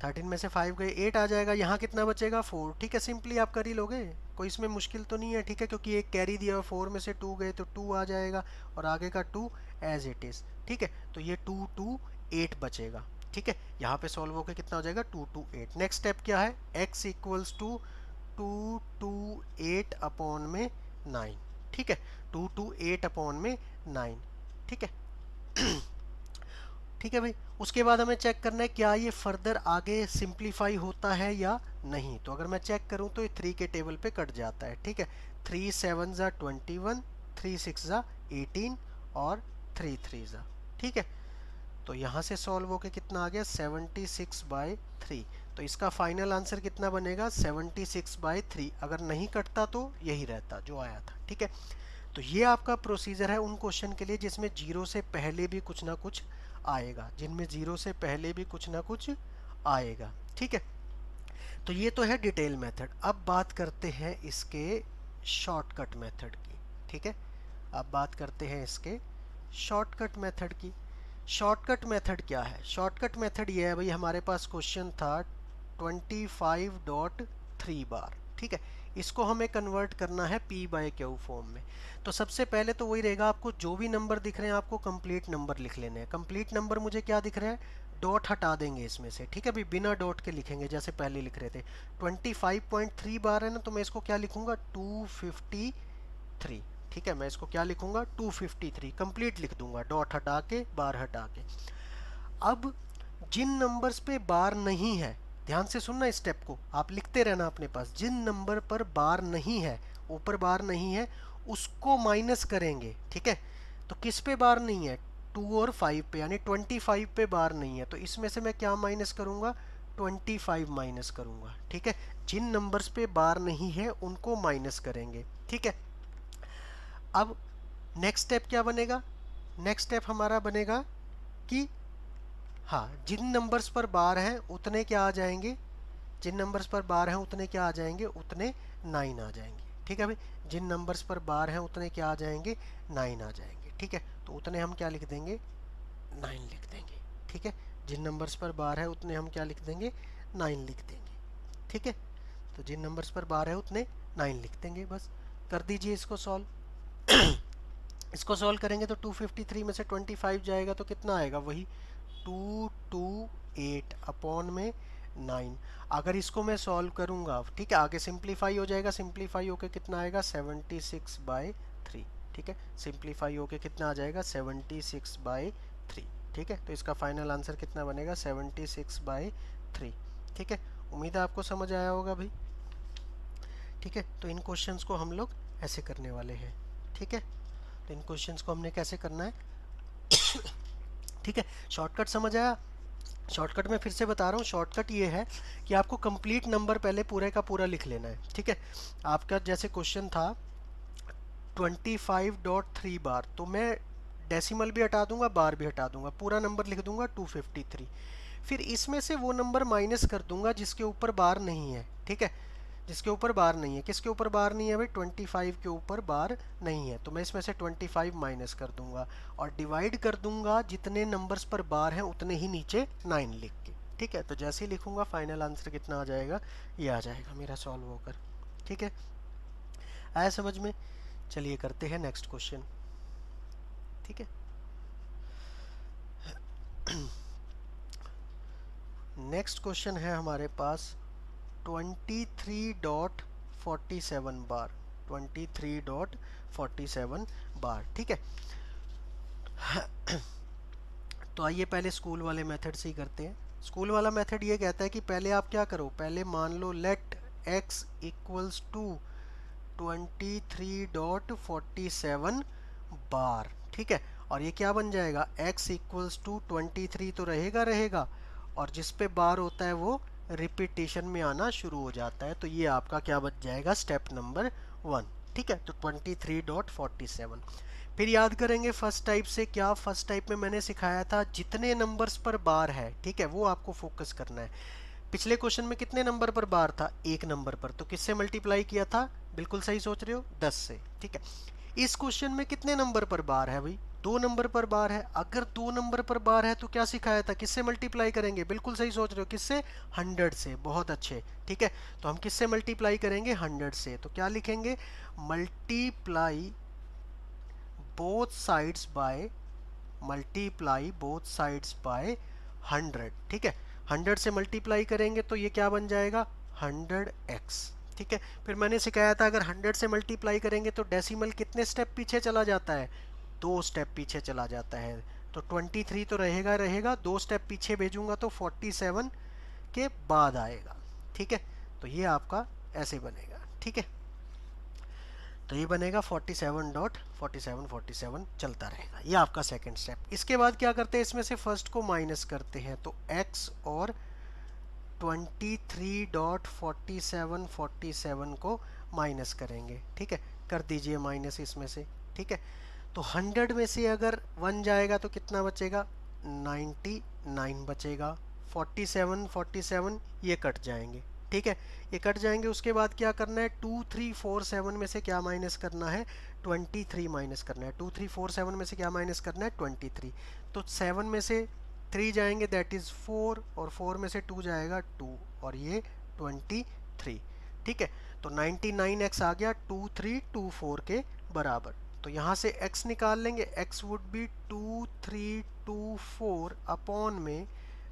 B: 13 में से 5 गए, 8 आ जाएगा, यहाँ कितना बचेगा, 4, ठीक है। सिंपली आप कर ही लोगे, कोई इसमें मुश्किल तो नहीं है, ठीक है। क्योंकि एक कैरी दिया, 4 में से 2 गए तो 2 आ जाएगा, और आगे का 2 एज इट इज़, ठीक है। तो ये 2 2 8 बचेगा, ठीक है। यहाँ पे सॉल्व होकर कितना हो जाएगा, 2 2 8। नेक्स्ट स्टेप क्या है, x इक्वल्स टू 2 2 8 अपॉन में 9, ठीक है। 2 2 8 अपॉन में 9, ठीक है। ठीक है भाई। उसके बाद हमें चेक करना है क्या ये फर्दर आगे सिंप्लीफाई होता है या नहीं। तो अगर मैं चेक करूं तो ये 3 के टेबल पे कट जाता है, ठीक है। 3 7 ज़ा 21, 3 6 ज़ा 18 और 3 3 ज़ा, ठीक है। तो यहाँ से सॉल्व होके कितना आ गया, 76/3। तो इसका फाइनल आंसर कितना बनेगा, 76/3। अगर नहीं कटता तो यही रहता जो आया था, ठीक है। तो ये आपका प्रोसीजर है उन क्वेश्चन के लिए जिसमें जीरो से पहले भी कुछ ना कुछ आएगा, जिनमें जीरो से पहले भी कुछ ना कुछ आएगा, ठीक है। तो ये तो है डिटेल मेथड। अब बात करते हैं इसके शॉर्टकट मेथड की, ठीक है। अब बात करते हैं इसके शॉर्टकट मेथड की। शॉर्टकट मेथड क्या है, शॉर्टकट मेथड ये है भाई, हमारे पास क्वेश्चन था 25.3 बार, ठीक है। इसको हमें कन्वर्ट करना है पी बाय क्यू फॉर्म में। तो सबसे पहले तो वही रहेगा, आपको जो भी नंबर दिख रहे हैं आपको कंप्लीट नंबर लिख लेने हैं। कंप्लीट नंबर मुझे क्या दिख रहा है, डॉट हटा देंगे इसमें से, ठीक है भाई, बिना डॉट के लिखेंगे जैसे पहले लिख रहे थे। 25.3 बार है ना, तो मैं इसको क्या लिखूंगा, 253, ठीक है। मैं इसको क्या लिखूंगा, 253 कंप्लीट लिख दूंगा, डॉट हटा के, बार हटा के। अब जिन नंबर्स पे बार नहीं है, ध्यान से सुनना इस स्टेप को, आप लिखते रहना अपने पास, जिन नंबर पर बार नहीं है, ऊपर बार नहीं है, उसको माइनस करेंगे, ठीक है। तो किस पे बार नहीं है, 2 और 5 पे, यानी 25 पे बार नहीं है, तो इसमें से मैं क्या माइनस करूंगा, 25 माइनस करूंगा, ठीक है। जिन नंबर्स पे बार नहीं है उनको माइनस करेंगे, ठीक है। अब नेक्स्ट स्टेप क्या बनेगा, नेक्स्ट स्टेप हमारा बनेगा कि हाँ, जिन नंबर्स पर बार हैं उतने क्या आ जाएंगे, जिन नंबर्स पर बार हैं उतने क्या आ जाएंगे, उतने 9 आ जाएंगे। ठीक है भाई, जिन नंबर्स पर बार हैं उतने क्या आ जाएंगे, 9 आ जाएंगे। ठीक है, तो उतने हम क्या लिख देंगे, 9 लिख देंगे। ठीक है, जिन नंबर्स पर बार है उतने हम क्या लिख देंगे, 9 लिख देंगे। ठीक है, तो जिन नंबर्स पर बार है उतने 9 लिख देंगे। बस कर दीजिए इसको सॉल्व। इसको सॉल्व करेंगे तो 253 में से 25 जाएगा तो कितना आएगा, वही 228 अपॉन में 9। अगर इसको मैं सॉल्व करूंगा, ठीक है, आगे सिंप्लीफाई हो जाएगा, सिंप्लीफाई होके कितना आएगा 76/3। ठीक है, सिंप्लीफाई होके कितना आ जाएगा 76/3। ठीक है, तो इसका फाइनल आंसर कितना बनेगा 76/3। ठीक है, उम्मीद है आपको समझ आया होगा भाई। ठीक है, तो इन क्वेश्चंस को हम लोग ऐसे करने वाले हैं। ठीक है, तो इन क्वेश्चंस को हमने कैसे करना है ठीक है, शॉर्टकट समझ आया। शॉर्टकट में फिर से बता रहा हूँ, शॉर्टकट ये है कि आपको कंप्लीट नंबर पहले पूरे का पूरा लिख लेना है। ठीक है, आपका जैसे क्वेश्चन था 25.3 बार, तो मैं डेसिमल भी हटा दूंगा, बार भी हटा दूंगा, पूरा नंबर लिख दूंगा 253। फिर इसमें से वो नंबर माइनस कर दूंगा जिसके ऊपर बार नहीं है। ठीक है, जिसके ऊपर बार नहीं है, किसके ऊपर बार नहीं है भाई, 25 के ऊपर बार नहीं है, तो मैं इसमें से 25 माइनस कर दूंगा और डिवाइड कर दूंगा जितने नंबर्स पर बार हैं उतने ही नीचे 9 लिख के। ठीक है, तो जैसे ही लिखूंगा फाइनल आंसर कितना आ जाएगा, ये आ जाएगा मेरा सॉल्व होकर। ठीक है, आया समझ में। चलिए करते हैं नेक्स्ट क्वेश्चन। ठीक है, नेक्स्ट क्वेश्चन है हमारे पास 23.47 बार, 23.47 बार। ठीक है, तो आइए पहले स्कूल वाले मेथड से ही करते हैं। स्कूल वाला मेथड ये कहता है कि पहले आप क्या करो, पहले मान लो लेट x इक्वल्स टू 23.47 बार। ठीक है, और ये क्या बन जाएगा, x इक्वल्स टू 23 तो रहेगा, और जिस पे बार होता है वो रिपीटेशन में आना शुरू हो जाता है, तो ये आपका क्या बन जाएगा, स्टेप नंबर 1। ठीक है, तो 23.47। फिर याद करेंगे फर्स्ट टाइप से, क्या फर्स्ट टाइप में मैंने सिखाया था जितने नंबर्स पर बार है, ठीक है, वो आपको फोकस करना है। पिछले क्वेश्चन में कितने नंबर पर बार था, एक नंबर पर, तो किससे मल्टीप्लाई किया था, बिल्कुल सही सोच रहे हो, 10 से। ठीक है, इस क्वेश्चन में कितने नंबर पर बार है भाई, 2 नंबर पर बार है। अगर 2 नंबर पर बार है तो क्या सिखाया था, किससे मल्टीप्लाई करेंगे, बिल्कुल सही सोच रहे हो, किससे, 100 से। बहुत अच्छे। ठीक है, तो हम किससे मल्टीप्लाई करेंगे, 100 से। तो क्या लिखेंगे, multiply both sides by, multiply both sides by 100। ठीक है, 100 से मल्टीप्लाई करेंगे तो ये क्या बन जाएगा, 100x। ठीक है, फिर मैंने सिखाया था अगर 100 से मल्टीप्लाई करेंगे तो डेसिमल कितने स्टेप पीछे चला जाता है, 2 स्टेप पीछे चला जाता है। तो 23 तो रहेगा, 2 स्टेप पीछे भेजूंगा तो 47 के बाद आएगा। ठीक है, तो ये आपका ऐसे बनेगा। ठीक है, तो ये बनेगा 47.47 चलता रहेगा, ये आपका सेकंड स्टेप। इसके बाद क्या करते हैं, इसमें से फर्स्ट को माइनस करते हैं, तो x और 23.47 को माइनस करेंगे। ठीक है, कर दीजिए माइनस इसमें से। ठीक है, तो 100 में से अगर 1 जाएगा तो कितना बचेगा, 99 बचेगा। 47 ये कट जाएंगे। ठीक है, ये कट जाएंगे। उसके बाद क्या करना है, 2347 में से क्या माइनस करना है, 23 माइनस करना है। 2347 में से क्या माइनस करना है, 23। तो 7 में से 3 जाएंगे, दैट इज़ 4, और 4 में से 2 जाएगा 2, और ये 23। ठीक है, तो 99x आ गया 2324 के बराबर। तो यहाँ से x निकाल लेंगे, x वुड बी 2324 अपॉन में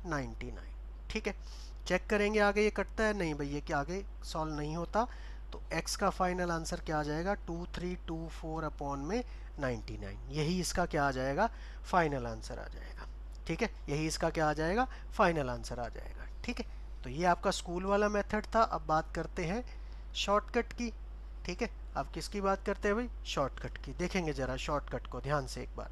B: 99। ठीक है, चेक करेंगे आगे ये कटता है, नहीं भैया कि आगे सॉल्व नहीं होता, तो x का फाइनल आंसर क्या आ जाएगा, 2324 अपॉन में 99। यही इसका क्या आ जाएगा, फाइनल आंसर आ जाएगा। ठीक है, यही इसका क्या आ जाएगा, फाइनल आंसर आ जाएगा। ठीक है, तो ये आपका स्कूल वाला मेथड था। अब बात करते हैं शॉर्टकट की। ठीक है, अब किसकी बात करते हैं भाई, शॉर्टकट की। देखेंगे ज़रा शॉर्टकट को ध्यान से एक बार।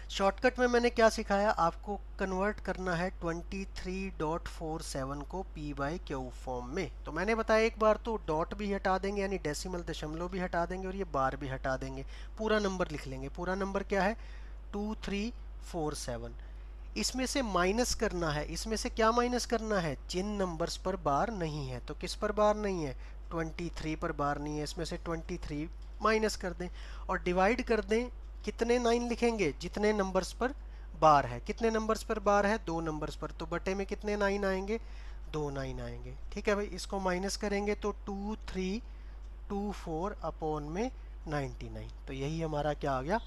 B: शॉर्टकट में मैंने क्या सिखाया, आपको कन्वर्ट करना है 23.47 को p/q फॉर्म में। तो मैंने बताया एक बार तो डॉट भी हटा देंगे, यानी डेसिमल दशमलव भी हटा देंगे, और ये बार भी हटा देंगे, पूरा नंबर लिख लेंगे। पूरा नंबर क्या है, 2347। इसमें से माइनस करना है, इसमें से क्या माइनस करना है, जिन नंबर्स पर बार नहीं है। तो किस पर बार नहीं है, 23 पर बार नहीं है, इसमें से 23 माइनस कर दें और डिवाइड कर दें। कितने 9 लिखेंगे, जितने नंबर्स पर बार है। कितने नंबर्स पर बार है, 2 नंबर्स पर, तो बटे में कितने 9 आएंगे, 2 9 आएंगे। ठीक है भाई, इसको माइनस करेंगे तो 2 3 2 4 अपॉन में 99। तो यही हमारा क्या आ गया,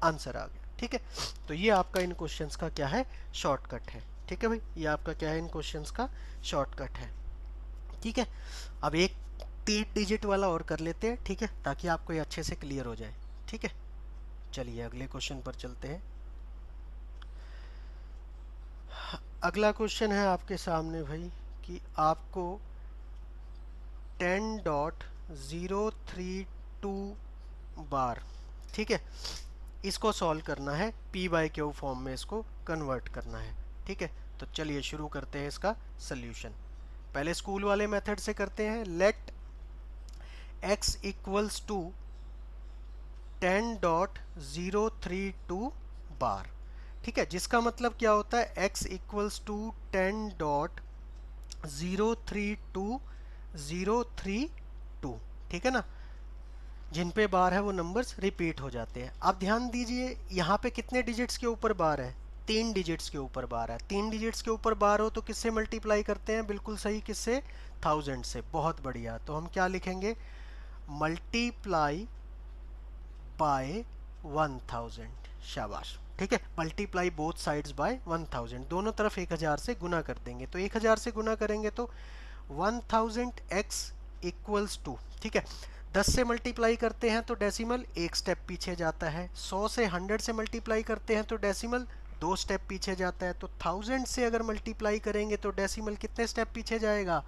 B: आंसर आ गया। ठीक है, तो ये आपका इन क्वेश्चंस का क्या है, शॉर्टकट है। ठीक है भाई, ये आपका क्या है, इन क्वेश्चंस का शॉर्टकट है। ठीक है, अब एक 3 डिजिट वाला और कर लेते हैं, ठीक है, ताकि आपको ये अच्छे से क्लियर हो जाए। ठीक है, चलिए अगले क्वेश्चन पर चलते हैं। अगला क्वेश्चन है आपके सामने भाई कि आपको 10.032 बार, ठीक है, इसको सॉल्व करना है, पी बाई क्यू फॉर्म में इसको कन्वर्ट करना है। ठीक है, तो चलिए शुरू करते हैं इसका सल्यूशन। पहले स्कूल वाले मेथड से करते हैं। लेट x इक्वल्स टू 10.032 बार। ठीक है, जिसका मतलब क्या होता है, x इक्वल्स टू 10.032 ठीक है ना। जिन पे बार है वो नंबर्स रिपीट हो जाते हैं। आप ध्यान दीजिए यहाँ पे कितने डिजिट्स के ऊपर बार है, 3 डिजिट्स के ऊपर बार है। 3 डिजिट्स के ऊपर बार हो तो किससे मल्टीप्लाई करते हैं, बिल्कुल सही, किससे, 1000 से। बहुत बढ़िया, तो हम क्या लिखेंगे, मल्टीप्लाई बाय 1000। शाबाश, ठीक है, मल्टीप्लाई बोथ साइड्स बाय 1000, दोनों तरफ 1000 से गुना कर देंगे। तो 1000 से गुना करेंगे तो 1000x इक्वल्स टू, ठीक है, 10 से मल्टीप्लाई करते हैं तो डेसिमल एक स्टेप पीछे जाता है। 100 से 100 से मल्टीप्लाई करते हैं तो डेसिमल 2 स्टेप पीछे जाता है। तो 1000 से अगर मल्टीप्लाई करेंगे तो डेसिमल कितने स्टेप पीछे जाएगा,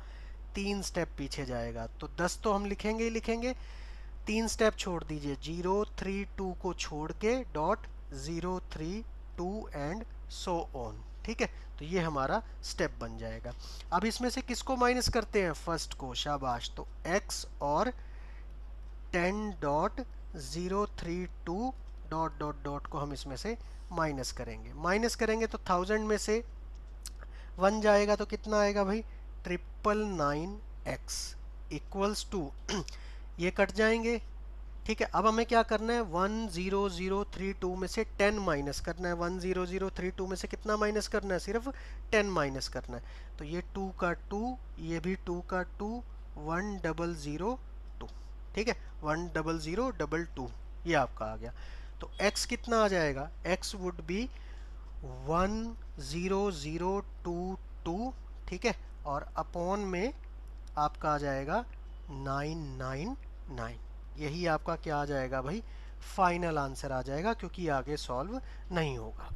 B: 3 स्टेप पीछे जाएगा। तो 10 तो हम लिखेंगे ही लिखेंगे, 3 स्टेप छोड़ दीजिए, 032 को छोड़ के डॉट 032 एंड सो ऑन। ठीक है, तो ये हमारा स्टेप बन जाएगा। अब इसमें से किसको माइनस करते हैं, फर्स्ट को, शाबाश। तो x और 10.032 डॉट डॉट डॉट को हम इसमें से माइनस करेंगे। माइनस करेंगे तो 1000 में से 1 जाएगा तो कितना आएगा भाई, 999x इक्वल्स टू ये कट जाएंगे। ठीक है, अब हमें क्या करना है, 10032 में से 10 माइनस करना है। 10032 में से कितना माइनस करना है, सिर्फ 10 माइनस करना है। तो ये 2 का 2, ये भी 2 का 2, 1002। ठीक है, 100222 ये आपका आ गया। तो x कितना आ जाएगा, x वुड बी 10022, ठीक है, और अपॉन में आपका आ जाएगा 999। यही आपका क्या आ जाएगा भाई, फाइनल आंसर आ जाएगा, क्योंकि आगे सॉल्व नहीं होगा।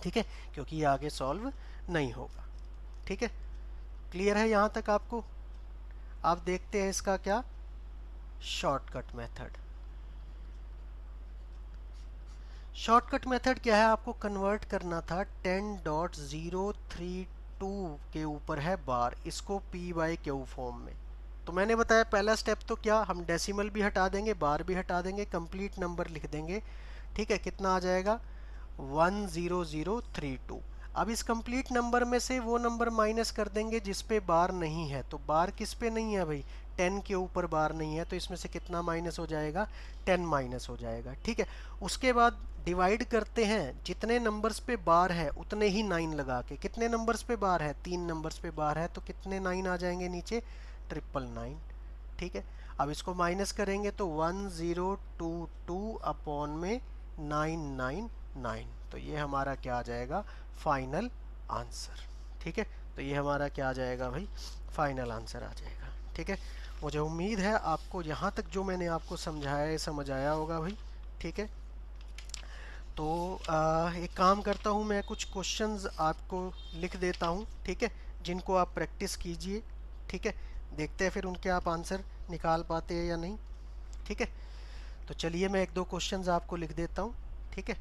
B: ठीक है, क्योंकि आगे सॉल्व नहीं होगा। ठीक है, क्लियर है यहाँ तक आपको। आप देखते हैं इसका क्या, शॉर्टकट मेथड। शॉर्टकट मेथड क्या है, आपको कन्वर्ट करना था 10.032 के ऊपर है बार, इसको पी बाई क्यू फॉर्म में। तो मैंने बताया पहला स्टेप तो क्या, हम डेसिमल भी हटा देंगे, बार भी हटा देंगे, कंप्लीट नंबर लिख देंगे। ठीक है, कितना आ जाएगा, 10032। अब इस कंप्लीट नंबर में से वो नंबर माइनस कर देंगे जिस पे बार नहीं है। तो बार किस पे नहीं है भाई, 10 के ऊपर बार नहीं है, तो इसमें से कितना माइनस हो जाएगा, 10 माइनस हो जाएगा। ठीक है, उसके बाद डिवाइड करते हैं, जितने नंबर्स पे बार है उतने ही 9 लगा के। कितने नंबर्स पे बार है, 3 नंबर्स पे बार है, तो कितने 9 आ जाएंगे नीचे, 999। ठीक है, अब इसको माइनस करेंगे तो 1022 अपॉन में 999। तो ये हमारा क्या आ जाएगा, फाइनल आंसर। ठीक है, तो ये हमारा क्या आ जाएगा भाई, फाइनल आंसर आ जाएगा। ठीक है, मुझे उम्मीद है आपको यहाँ तक जो मैंने आपको समझाया है समझ आया होगा भाई। ठीक है, तो एक काम करता हूँ, मैं कुछ क्वेश्चंस आपको लिख देता हूँ, ठीक है, जिनको आप प्रैक्टिस कीजिए। ठीक है, देखते हैं फिर उनके आप आंसर निकाल पाते हैं या नहीं। ठीक है, तो चलिए मैं 1-2 क्वेश्चंस आपको लिख देता हूँ। ठीक है,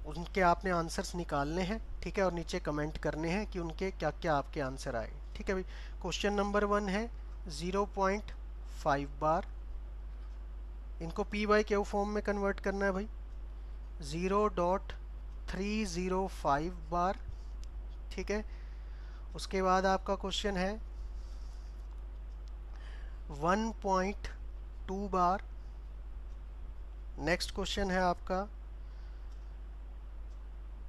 B: उनके आपने आंसर्स निकालने हैं। ठीक है, और नीचे कमेंट करने हैं कि उनके क्या क्या आपके आंसर आए। ठीक है भाई, क्वेश्चन नंबर 1 है 0.5 बार, इनको पी बाई क्यू फॉर्म में कन्वर्ट करना है भाई। 0.5 305 बार, ठीक है। उसके बाद आपका क्वेश्चन है 1.2 बार। नेक्स्ट क्वेश्चन है आपका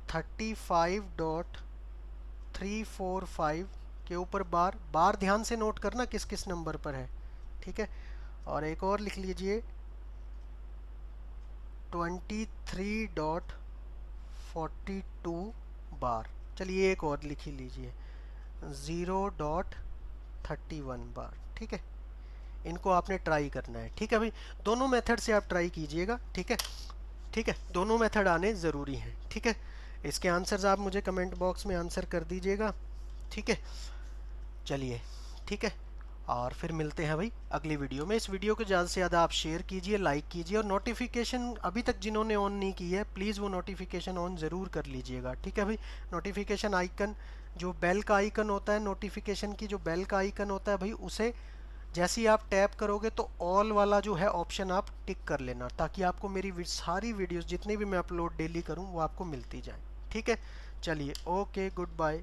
B: 35.345 के ऊपर बार। बार ध्यान से नोट करना किस किस नंबर पर है, ठीक है। और एक और लिख लीजिए 23.42 बार। चलिए एक और लिख ही लीजिए 0.31 बार, ठीक है। इनको आपने ट्राई करना है, ठीक है भाई। दोनों मेथड से आप ट्राई कीजिएगा, ठीक है। ठीक है, दोनों मेथड आने ज़रूरी हैं, ठीक है। इसके आंसर्स आप मुझे कमेंट बॉक्स में आंसर कर दीजिएगा, ठीक है। चलिए, ठीक है। और फिर मिलते हैं भाई अगली वीडियो में। इस वीडियो को ज़्यादा से ज़्यादा आप शेयर कीजिए, लाइक कीजिए, और नोटिफिकेशन अभी तक जिन्होंने ऑन नहीं की है प्लीज़ वो नोटिफिकेशन ऑन ज़रूर कर लीजिएगा, ठीक है भाई। नोटिफिकेशन आइकन, जो बेल का आइकन होता है, नोटिफिकेशन की जो बेल का आइकन होता है भाई, उसे जैसे ही आप टैप करोगे तो ऑल वाला जो है ऑप्शन आप टिक कर लेना, ताकि आपको मेरी सारी वीडियोस जितनी भी मैं अपलोड डेली करूं वो आपको मिलती जाए, ठीक है। चलिए, ओके, गुड बाय।